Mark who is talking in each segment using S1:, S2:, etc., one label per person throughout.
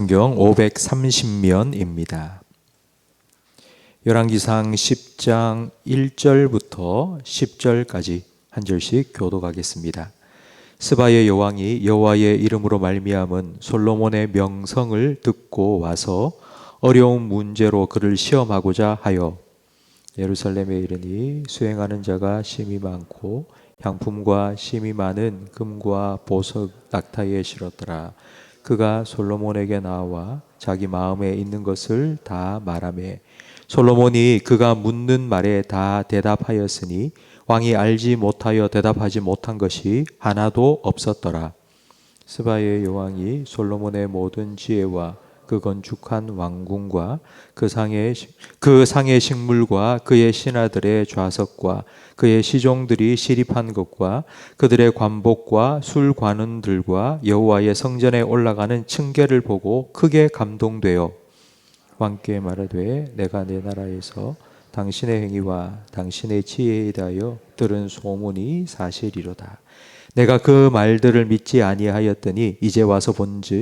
S1: 성경 530면입니다. 열왕기상 10장 1절부터 10절까지 한 절씩 교독하겠습니다. 스바의 여왕이 여호와의 이름으로 말미암은 솔로몬의 명성을 듣고 와서 어려운 문제로 그를 시험하고자 하여 예루살렘에 이르니 수행하는 자가 심히 많고 향품과 심히 많은 금과 보석 낙타에 실었더라. 그가 솔로몬에게 나와 자기 마음에 있는 것을 다 말하매 솔로몬이 그가 묻는 말에 다 대답하였으니 왕이 알지 못하여 대답하지 못한 것이 하나도 없었더라. 스바의 여왕이 솔로몬의 모든 지혜와 그 건축한 왕궁과 그 상의 식물과 그의 신하들의 좌석과 그의 시종들이 시립한 것과 그들의 관복과 술관원들과 여호와의 성전에 올라가는 층계를 보고 크게 감동되어 왕께 말하되 내가 내 나라에서 당신의 행위와 당신의 지혜에 대하여 들은 소문이 사실이로다. 내가 그 말들을 믿지 아니하였더니 이제 와서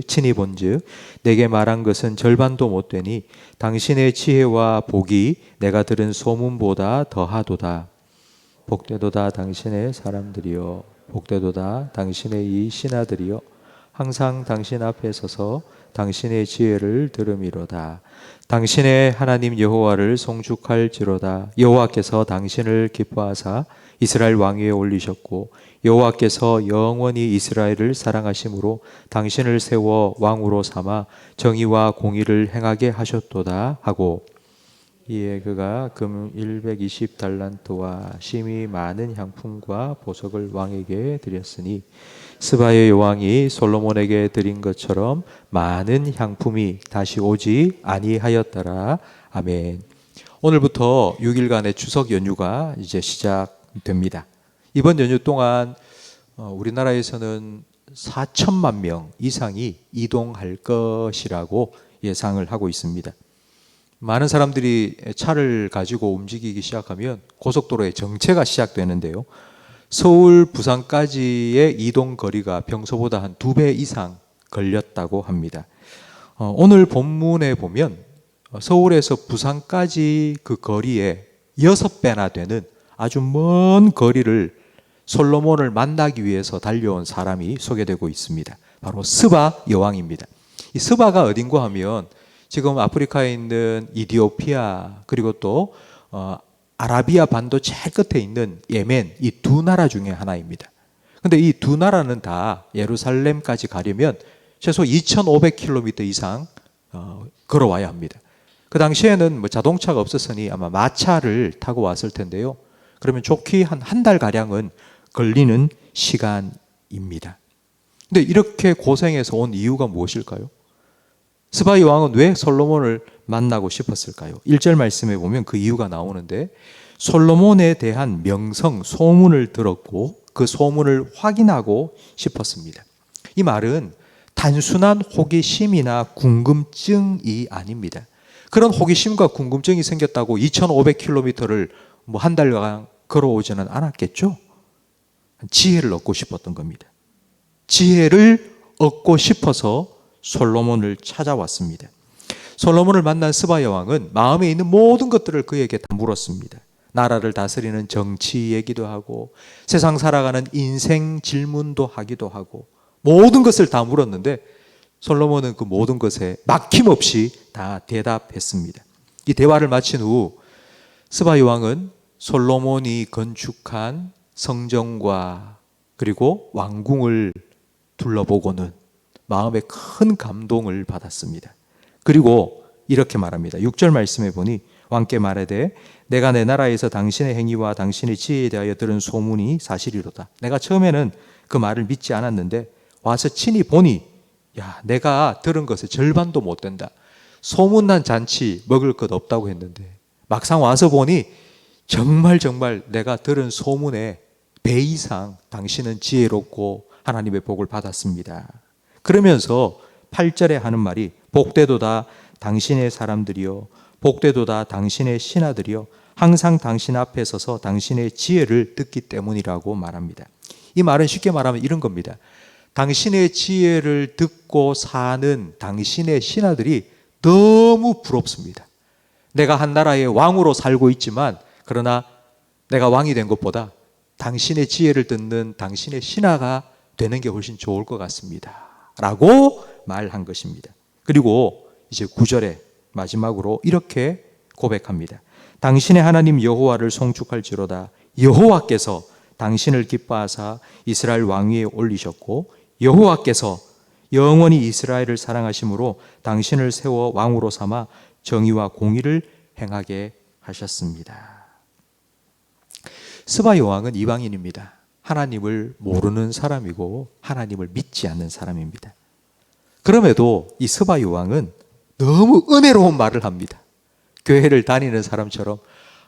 S1: 친히 본즉 내게 말한 것은 절반도 못 되니 당신의 지혜와 복이 내가 들은 소문보다 더하도다. 복되도다 당신의 사람들이여, 복되도다 당신의 이 신하들이여, 항상 당신 앞에 서서 당신의 지혜를 들음이로다. 당신의 하나님 여호와를 송축할지로다. 여호와께서 당신을 기뻐하사 이스라엘 왕위에 올리셨고 여호와께서 영원히 이스라엘을 사랑하심으로 당신을 세워 왕으로 삼아 정의와 공의를 행하게 하셨도다 하고, 이에 그가 금 120달란트와 심히 많은 향품과 보석을 왕에게 드렸으니 스바의 여왕이 솔로몬에게 드린 것처럼 많은 향품이 다시 오지 아니하였더라. 아멘. 오늘부터 6일간의 추석 연휴가 이제 시작됩니다. 이번 연휴 동안 우리나라에서는 4천만 명 이상이 이동할 것이라고 예상을 하고 있습니다. 많은 사람들이 차를 가지고 움직이기 시작하면 고속도로의 정체가 시작되는데요. 서울, 부산까지의 이동 거리가 평소보다 한 2배 이상 걸렸다고 합니다. 오늘 본문에 보면 서울에서 부산까지 그 거리에 6배나 되는 아주 먼 거리를 솔로몬을 만나기 위해서 달려온 사람이 소개되고 있습니다. 바로 스바 여왕입니다. 이 스바가 어딘가 하면 지금 아프리카에 있는 이디오피아 그리고 또 아라비아 반도 제일 끝에 있는 예멘, 이 두 나라 중에 하나입니다. 그런데 이 두 나라는 다 예루살렘까지 가려면 최소 2,500km 이상 걸어와야 합니다. 그 당시에는 자동차가 없었으니 아마 마차를 타고 왔을 텐데요. 그러면 좋게 한 달 가량은 걸리는 시간입니다. 근데 이렇게 고생해서 온 이유가 무엇일까요? 스바의 왕은 왜 솔로몬을 만나고 싶었을까요? 1절 말씀에 보면 그 이유가 나오는데, 솔로몬에 대한 명성, 소문을 들었고 그 소문을 확인하고 싶었습니다. 이 말은 단순한 호기심이나 궁금증이 아닙니다. 그런 호기심과 궁금증이 생겼다고 2,500km를 한 달간 걸어오지는 않았겠죠? 지혜를 얻고 싶었던 겁니다. 지혜를 얻고 싶어서 솔로몬을 찾아왔습니다. 솔로몬을 만난 스바 여왕은 마음에 있는 모든 것들을 그에게 다 물었습니다. 나라를 다스리는 정치 얘기도 하고 세상 살아가는 인생 질문도 하기도 하고 모든 것을 다 물었는데 솔로몬은 그 모든 것에 막힘없이 다 대답했습니다. 이 대화를 마친 후 스바 여왕은 솔로몬이 건축한 성전과 그리고 왕궁을 둘러보고는 마음에 큰 감동을 받았습니다. 그리고 이렇게 말합니다. 6절 말씀에 보니 왕께 말하되 내가 내 나라에서 당신의 행위와 당신의 지혜에 대하여 들은 소문이 사실이로다. 내가 처음에는 그 말을 믿지 않았는데 와서 친히 보니 내가 들은 것의 절반도 못 된다. 소문난 잔치 먹을 것 없다고 했는데 막상 와서 보니 정말 내가 들은 소문의 배 이상 당신은 지혜롭고 하나님의 복을 받았습니다. 그러면서 8절에 하는 말이 복되도다 당신의 사람들이여, 복되도다 당신의 신하들이여, 항상 당신 앞에 서서 당신의 지혜를 듣기 때문이라고 말합니다. 이 말은 쉽게 말하면 이런 겁니다. 당신의 지혜를 듣고 사는 당신의 신하들이 너무 부럽습니다. 내가 한 나라의 왕으로 살고 있지만 그러나 내가 왕이 된 것보다 당신의 지혜를 듣는 당신의 신하가 되는 게 훨씬 좋을 것 같습니다 라고 말한 것입니다. 그리고 이제 9절에 마지막으로 이렇게 고백합니다. 당신의 하나님 여호와를 송축할지로다. 여호와께서 당신을 기뻐하사 이스라엘 왕위에 올리셨고 여호와께서 영원히 이스라엘을 사랑하심으로 당신을 세워 왕으로 삼아 정의와 공의를 행하게 하셨습니다. 스바 여왕은 이방인입니다. 하나님을 모르는 사람이고 하나님을 믿지 않는 사람입니다. 그럼에도 이 스바 여왕은 너무 은혜로운 말을 합니다. 교회를 다니는 사람처럼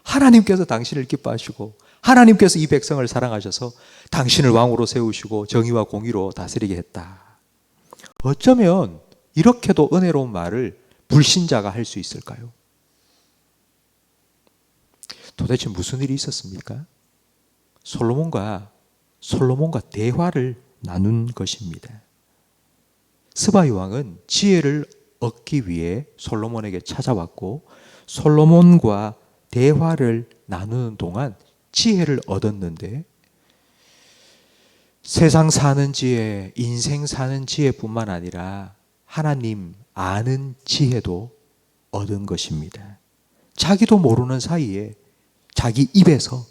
S1: 하나님께서 당신을 기뻐하시고 하나님께서 이 백성을 사랑하셔서 당신을 왕으로 세우시고 정의와 공의로 다스리게 했다. 어쩌면 이렇게도 은혜로운 말을 불신자가 할 수 있을까요? 도대체 무슨 일이 있었습니까? 솔로몬과 대화를 나눈 것입니다. 스바 여왕은 지혜를 얻기 위해 솔로몬에게 찾아왔고 솔로몬과 대화를 나누는 동안 지혜를 얻었는데 세상 사는 지혜, 인생 사는 지혜뿐만 아니라 하나님 아는 지혜도 얻은 것입니다. 자기도 모르는 사이에 자기 입에서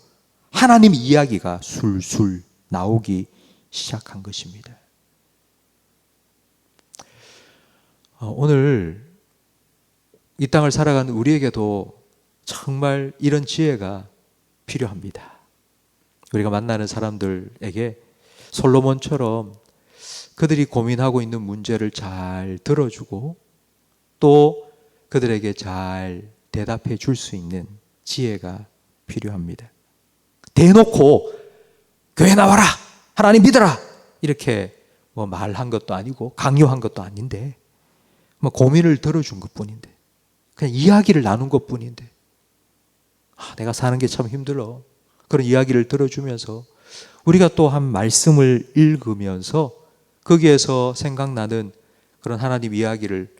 S1: 하나님 이야기가 술술 나오기 시작한 것입니다. 오늘 이 땅을 살아가는 우리에게도 정말 이런 지혜가 필요합니다. 우리가 만나는 사람들에게 솔로몬처럼 그들이 고민하고 있는 문제를 잘 들어주고 또 그들에게 잘 대답해 줄 수 있는 지혜가 필요합니다. 대놓고 교회 나와라, 하나님 믿어라 이렇게 말한 것도 아니고 강요한 것도 아닌데 고민을 들어준 것뿐인데 그냥 이야기를 나눈 것뿐인데 내가 사는 게 참 힘들어. 그런 이야기를 들어주면서 우리가 또 한 말씀을 읽으면서 거기에서 생각나는 그런 하나님 이야기를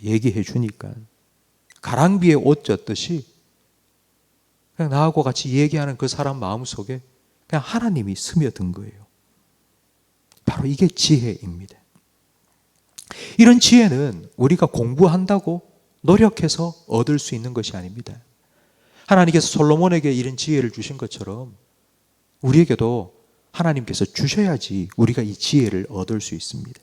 S1: 얘기해 주니까 가랑비에 옷 젖듯이 그냥 나하고 같이 얘기하는 그 사람 마음속에 그냥 하나님이 스며든 거예요. 바로 이게 지혜입니다. 이런 지혜는 우리가 공부한다고 노력해서 얻을 수 있는 것이 아닙니다. 하나님께서 솔로몬에게 이런 지혜를 주신 것처럼 우리에게도 하나님께서 주셔야지 우리가 이 지혜를 얻을 수 있습니다.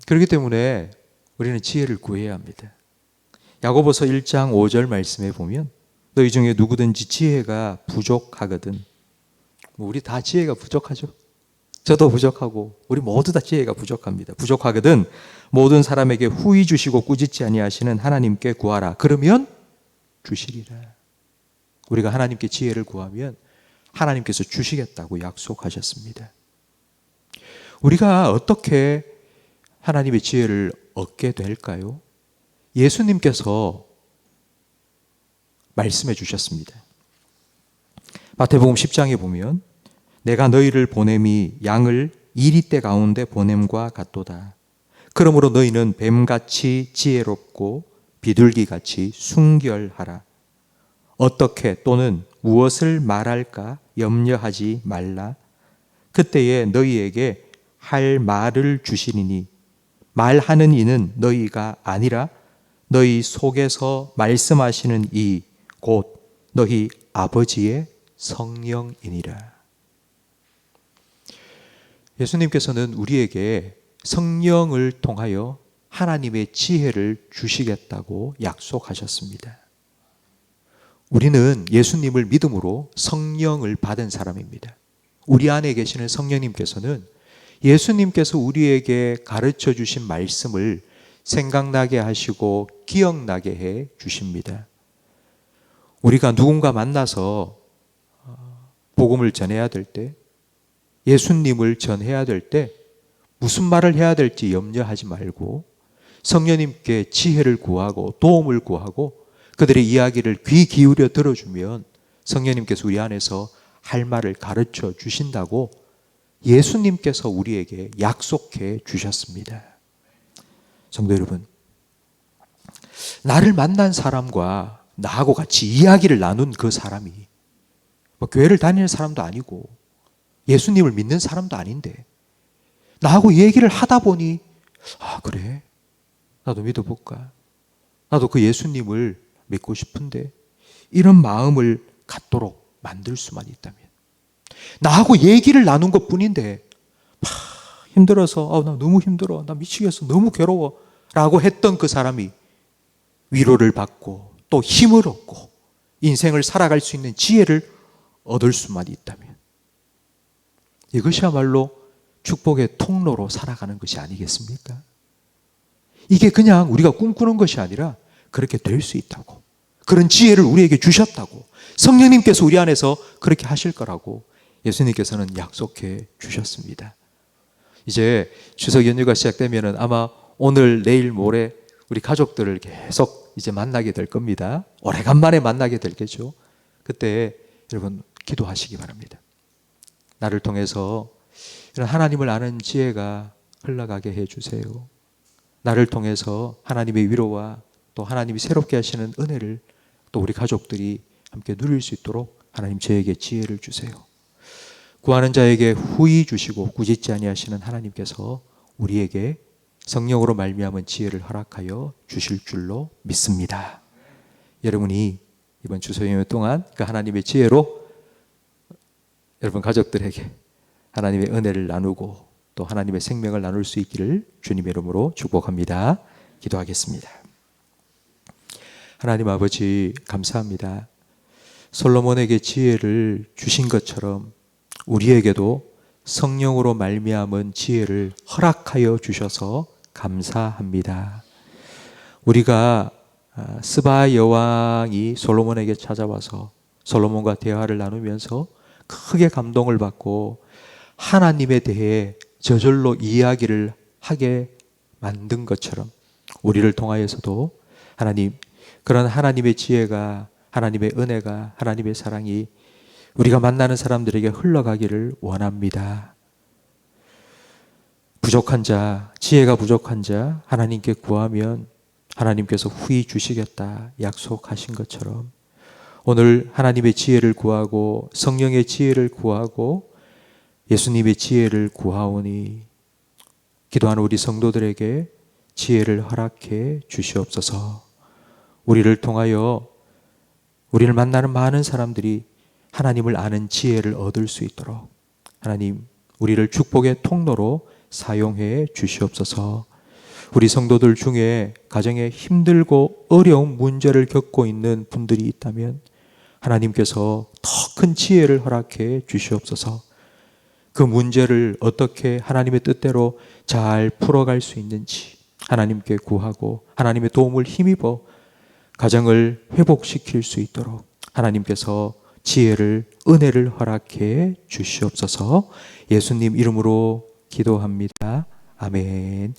S1: 그렇기 때문에 우리는 지혜를 구해야 합니다. 야고보서 1장 5절 말씀에 보면 너희 중에 누구든지 지혜가 부족하거든. 우리 다 지혜가 부족하죠. 저도 부족하고 우리 모두 다 지혜가 부족합니다. 부족하거든 모든 사람에게 후히 주시고 꾸짖지 아니하시는 하나님께 구하라. 그러면 주시리라. 우리가 하나님께 지혜를 구하면 하나님께서 주시겠다고 약속하셨습니다. 우리가 어떻게 하나님의 지혜를 얻게 될까요? 예수님께서 말씀해 주셨습니다. 마태복음 10장에 보면 내가 너희를 보냄이 양을 이리떼 가운데 보냄과 같도다. 그러므로 너희는 뱀같이 지혜롭고 비둘기같이 순결하라. 어떻게 또는 무엇을 말할까 염려하지 말라. 그때에 너희에게 할 말을 주시리니 말하는 이는 너희가 아니라 너희 속에서 말씀하시는 이 곧 너희 아버지의 성령이니라. 예수님께서는 우리에게 성령을 통하여 하나님의 지혜를 주시겠다고 약속하셨습니다. 우리는 예수님을 믿음으로 성령을 받은 사람입니다. 우리 안에 계시는 성령님께서는 예수님께서 우리에게 가르쳐 주신 말씀을 생각나게 하시고 기억나게 해 주십니다. 우리가 누군가 만나서 복음을 전해야 될 때, 예수님을 전해야 될 때 무슨 말을 해야 될지 염려하지 말고 성령님께 지혜를 구하고 도움을 구하고 그들의 이야기를 귀 기울여 들어주면 성령님께서 우리 안에서 할 말을 가르쳐 주신다고 예수님께서 우리에게 약속해 주셨습니다. 성도 여러분, 나를 만난 사람과 나하고 같이 이야기를 나눈 그 사람이 뭐 교회를 다니는 사람도 아니고 예수님을 믿는 사람도 아닌데 나하고 얘기를 하다 보니 아 그래? 나도 믿어볼까? 나도 그 예수님을 믿고 싶은데 이런 마음을 갖도록 만들 수만 있다면 나하고 얘기를 나눈 것뿐인데 힘들어서 나 너무 힘들어 나 미치겠어 너무 괴로워 라고 했던 그 사람이 위로를 받고 또 힘을 얻고 인생을 살아갈 수 있는 지혜를 얻을 수만 있다면 이것이야말로 축복의 통로로 살아가는 것이 아니겠습니까? 이게 그냥 우리가 꿈꾸는 것이 아니라 그렇게 될 수 있다고, 그런 지혜를 우리에게 주셨다고, 성령님께서 우리 안에서 그렇게 하실 거라고 예수님께서는 약속해 주셨습니다. 이제 추석 연휴가 시작되면 아마 오늘 내일 모레 우리 가족들을 계속 이제 만나게 될 겁니다. 오래간만에 만나게 되겠죠. 그때 여러분 기도하시기 바랍니다. 나를 통해서 이런 하나님을 아는 지혜가 흘러가게 해주세요. 나를 통해서 하나님의 위로와 또 하나님이 새롭게 하시는 은혜를 또 우리 가족들이 함께 누릴 수 있도록 하나님 저에게 지혜를 주세요. 구하는 자에게 후히 주시고 꾸짖지 아니하시는 하나님께서 우리에게 성령으로 말미암은 지혜를 허락하여 주실 줄로 믿습니다. 여러분이 이번 추석 연휴 동안 그 하나님의 지혜로 여러분 가족들에게 하나님의 은혜를 나누고 또 하나님의 생명을 나눌 수 있기를 주님의 이름으로 축복합니다. 기도하겠습니다. 하나님 아버지 감사합니다. 솔로몬에게 지혜를 주신 것처럼 우리에게도 성령으로 말미암은 지혜를 허락하여 주셔서 감사합니다. 우리가 스바 여왕이 솔로몬에게 찾아와서 솔로몬과 대화를 나누면서 크게 감동을 받고 하나님에 대해 저절로 이야기를 하게 만든 것처럼 우리를 통하여서도 하나님, 그런 하나님의 지혜가, 하나님의 은혜가, 하나님의 사랑이 우리가 만나는 사람들에게 흘러가기를 원합니다. 부족한 자, 지혜가 부족한 자 하나님께 구하면 하나님께서 후히 주시겠다 약속하신 것처럼 오늘 하나님의 지혜를 구하고 성령의 지혜를 구하고 예수님의 지혜를 구하오니 기도하는 우리 성도들에게 지혜를 허락해 주시옵소서. 우리를 통하여 우리를 만나는 많은 사람들이 하나님을 아는 지혜를 얻을 수 있도록 하나님 우리를 축복의 통로로 사용해 주시옵소서. 우리 성도들 중에 가정에 힘들고 어려운 문제를 겪고 있는 분들이 있다면 하나님께서 더 큰 지혜를 허락해 주시옵소서. 그 문제를 어떻게 하나님의 뜻대로 잘 풀어갈 수 있는지 하나님께 구하고 하나님의 도움을 힘입어 가정을 회복시킬 수 있도록 하나님께서 지혜를, 은혜를 허락해 주시옵소서. 예수님 이름으로 기도합니다. 아멘.